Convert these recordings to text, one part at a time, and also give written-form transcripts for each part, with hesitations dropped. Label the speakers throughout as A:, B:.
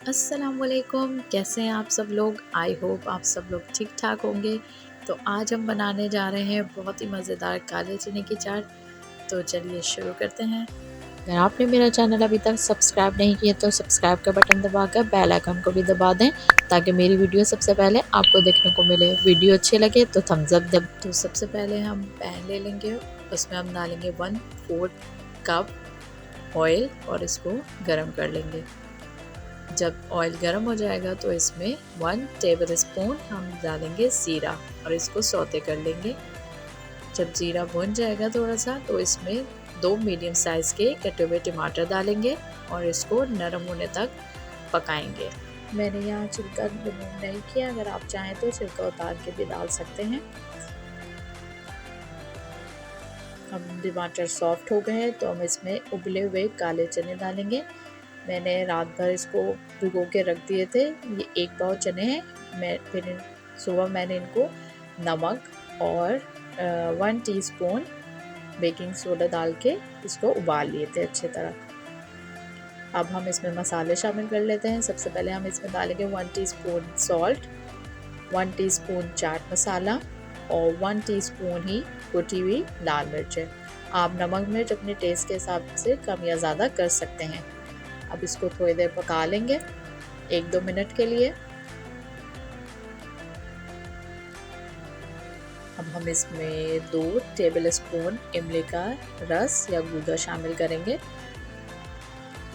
A: अस्सलामुअलैकुम, कैसे हैं आप सब लोग। आई होप आप सब लोग ठीक ठाक होंगे। तो आज हम बनाने जा रहे हैं बहुत ही मज़ेदार काले चने की चाट। तो चलिए शुरू करते हैं। अगर आपने मेरा चैनल अभी तक सब्सक्राइब नहीं किया तो सब्सक्राइब का बटन दबाकर बेल आइकन को भी दबा दें ताकि मेरी वीडियो सबसे पहले आपको देखने को मिले। वीडियो अच्छे लगे तो थम्स अप दब। तो सबसे पहले हम पैन ले लेंगे, उसमें हम डालेंगे 1/4 कप ऑयल और इसको गरम कर लेंगे। जब ऑयल गर्म हो जाएगा तो इसमें 1 टेबल स्पून हम डालेंगे ज़ीरा और इसको सौते कर लेंगे। जब ज़ीरा भुन जाएगा थोड़ा सा तो इसमें 2 मीडियम साइज़ के कटे हुए टमाटर डालेंगे और इसको नरम होने तक पकाएंगे। मैंने यहाँ छिलका रिमूव नहीं किया, अगर आप चाहें तो छिलका उतार के भी डाल सकते हैं। अब टमाटर सॉफ्ट हो गए हैं तो हम इसमें उबले हुए काले चने डालेंगे। मैंने रात भर इसको भिगो के रख दिए थे। ये 1 पाव चने हैं। फिर सुबह मैंने इनको नमक और 1 टीस्पून बेकिंग सोडा डाल के इसको उबाल लिए थे अच्छी तरह। अब हम इसमें मसाले शामिल कर लेते हैं। सबसे पहले हम इसमें डालेंगे 1 teaspoon salt, 1 teaspoon chaat masala और 1 टीस्पून ही कुटी हुई लाल मिर्चें। आप नमक मिर्च अपने टेस्ट के हिसाब से कम या ज़्यादा कर सकते हैं। अब इसको थोड़ी देर पका लेंगे 1-2 मिनट के लिए। अब हम इसमें 2 टेबल स्पून इमली का रस या गूदा शामिल करेंगे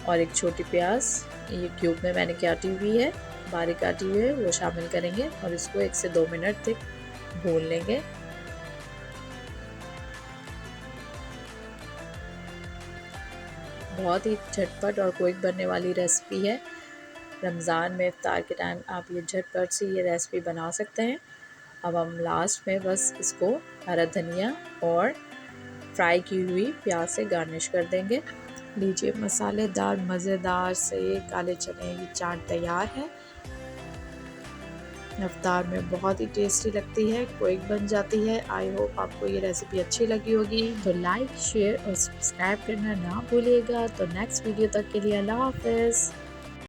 A: और एक छोटी प्याज ये क्यूब में मैंने काटी हुई है, बारीक काटी हुई है, वो शामिल करेंगे और इसको 1 से 2 मिनट तक भून लेंगे। बहुत ही झटपट और क्विक बनने वाली रेसिपी है। रमज़ान में इफ्तार के टाइम आप ये झटपट से ये रेसिपी बना सकते हैं। अब हम लास्ट में बस इसको हरा धनिया और फ्राई की हुई प्याज से गार्निश कर देंगे। लीजिए, मसालेदार मज़ेदार से काले चने की चाट तैयार है। इफ्तार में बहुत ही टेस्टी लगती है, क्विक बन जाती है। आई होप आपको ये रेसिपी अच्छी लगी होगी। तो लाइक, शेयर और सब्सक्राइब करना ना भूलिएगा। तो नेक्स्ट वीडियो तक के लिए अल्लाह हाफ़िज़।